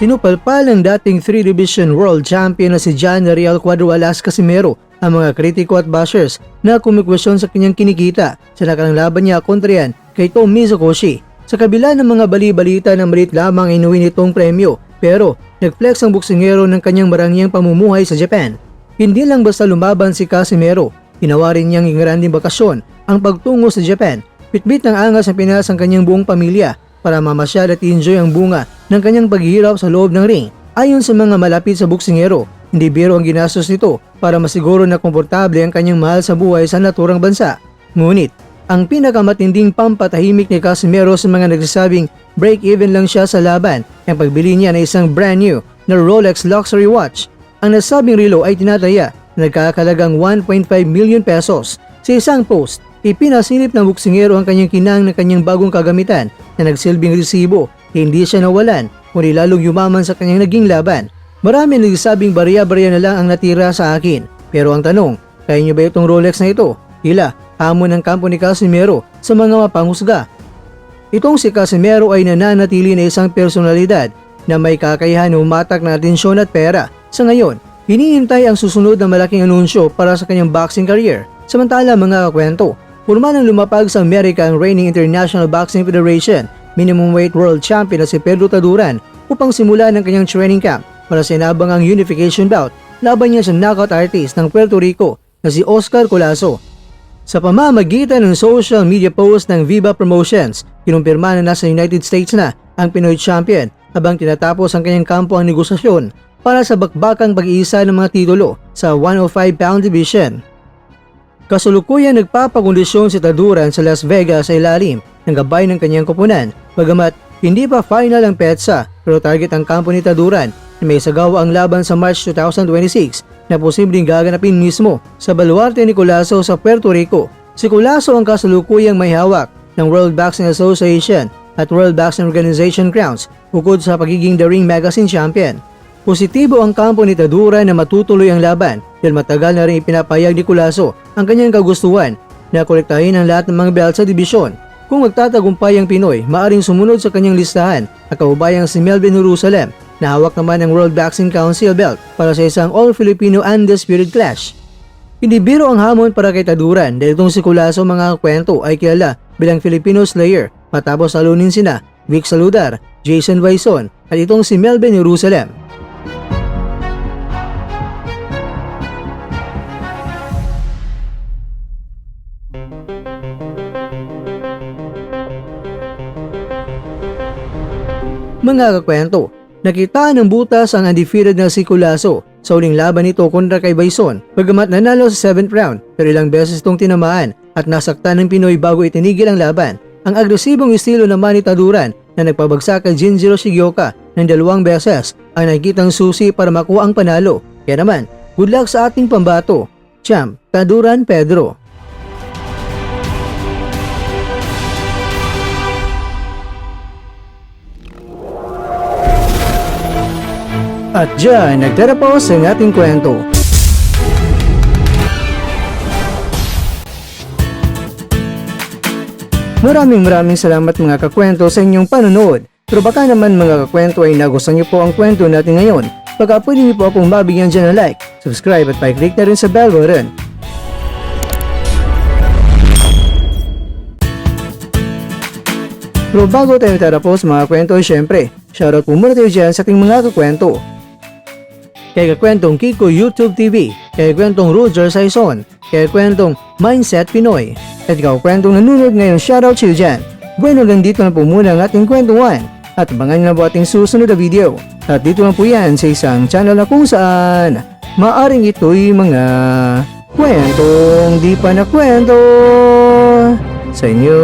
Sinupalpal ng dating 3-division world champion na si John Real Cuadro-Alas Casimero ang mga kritiko at bashers na kumikwestiyon sa kanyang kinikita sa nakarang laban niya kontra yan kay Tom Mizokoshi. Sa kabila ng mga bali-balita na malit lamang inuwi nitong premyo, pero nag-flex ang boksingero ng kanyang marangyang pamumuhay sa Japan. Hindi lang basta lumaban si Casimero, ginawa rin niyang ingranding bakasyon ang pagtungo sa Japan. Bitbit ng angas ang pinas ang kanyang buong pamilya para mamasyal at enjoy ang bunga ng kanyang paghihirap sa loob ng ring. Ayon sa mga malapit sa boksingero, hindi biro ang ginastos nito para masiguro na komportable ang kanyang mahal sa buhay sa naturang bansa. Ngunit, ang pinakamatinding pampatahimik ni Casimero sa mga nagsasabing break-even lang siya sa laban ang pagbili niya ng isang brand new na Rolex luxury watch. Ang nasabing relo ay tinataya na nagkakalagang 1.5 million pesos. Sa isang post, ipinasilip ng boksingero ang kanyang kinang ng kanyang bagong kagamitan na nagsilbing resibo. Hindi siya nawalan, kundi lalong yumaman sa kanyang naging laban. Marami nagsasabing barya-barya na lang ang natira sa akin. Pero ang tanong, kaya niyo ba itong Rolex na ito? Tila, hamon ng kampo ni Casimero sa mga mapanghusga. Itong si Casimero ay nananatili na isang personalidad na may kakayahan umatak na atensyon at pera. Sa ngayon, hinihintay ang susunod na malaking anunsyo para sa kanyang boxing career. Samantala mga kakwento, purma nang lumapag sa America ang reigning International Boxing Federation minimum weight world champion na si Pedro Taduran upang simulan ang kanyang training camp para sa inabangang unification bout laban niya sa knockout artist ng Puerto Rico na si Oscar Colazo. Sa pamamagitan ng social media post ng Viva Promotions, kinumpirma na nasa United States na ang Pinoy champion habang tinatapos ang kanyang kampo ang negosasyon para sa bakbakang pag-iisa ng mga titulo sa 105-pound division. Kasalukuyan nagpapakondisyon si Taduran sa Las Vegas sa ilalim ng gabay ng kanyang koponan. Bagamat hindi pa final ang petsa, pero target ang kampo ni Taduran na may sagawa ang laban sa March 2026 na posibleng gaganapin mismo sa baluarte ni Colazo sa Puerto Rico. Si Colazo ang kasalukuyang may hawak ng World Boxing Association at World Boxing Organization crowns bukod sa pagiging The Ring Magazine champion. Positibo ang kampo ni Taduran na matutuloy ang laban dahil matagal na rin ipinapayag ni Colazo ang kanyang kagustuhan na kolektahin ang lahat ng mga belt sa dibisyon. Kung magtatagumpay ang Pinoy, maaring sumunod sa kanyang listahan ang kababayang si Melvin Jerusalem na hawak naman ng World Boxing Council belt para sa isang All-Filipino Undisputed Clash. Hindi biro ang hamon para kay Taduran dahil itong si Colazo mga kwento ay kilala bilang Filipino Slayer matapos salunin sina Vic Saludar, Jason Vaison at itong si Melvin Jerusalem. Mga kakwento, nakita ng butas ang undefeated na si Colazo sa uling laban nito kontra kay Vaison. Bagamat nanalo sa 7th round, pero ilang beses itong tinamaan at nasaktan ng Pinoy bago itinigil ang laban. Ang agresibong estilo naman ni Taduran na nagpabagsak kay Jinjiro Shigioka ng 2 beses ang nakikitang susi para makuha ang panalo. Kaya naman, good luck sa ating pambato, Champ Taduran Pedro. At dyan, nagtatapos ang ating kwento. Maraming salamat mga kakwento sa inyong panonood. Pero baka naman mga kakwento ay nagustuhan niyo po ang kwento natin ngayon. Baka pwede niyo po akong mabigyan dyan ng like, subscribe at pa-click na rin sa bell button. Pero bago tayo tatapos mga kwento ay syempre, shoutout po muna tayo dyan sa ating mga kakwento. Kay kakwentong Kiko YouTube TV, kay kwentong Roger Saison, kay kwentong Mindset Pinoy, at kakwentong nanonood ngayon, shoutout siyo dyan. Bueno, hanggang dito na po muna ang ating kwentuhan at abangan na po ating susunod na video. At dito lang po yan sa isang channel na kung saan maaring ito'y mga kwentong di pa na kwento sa inyo.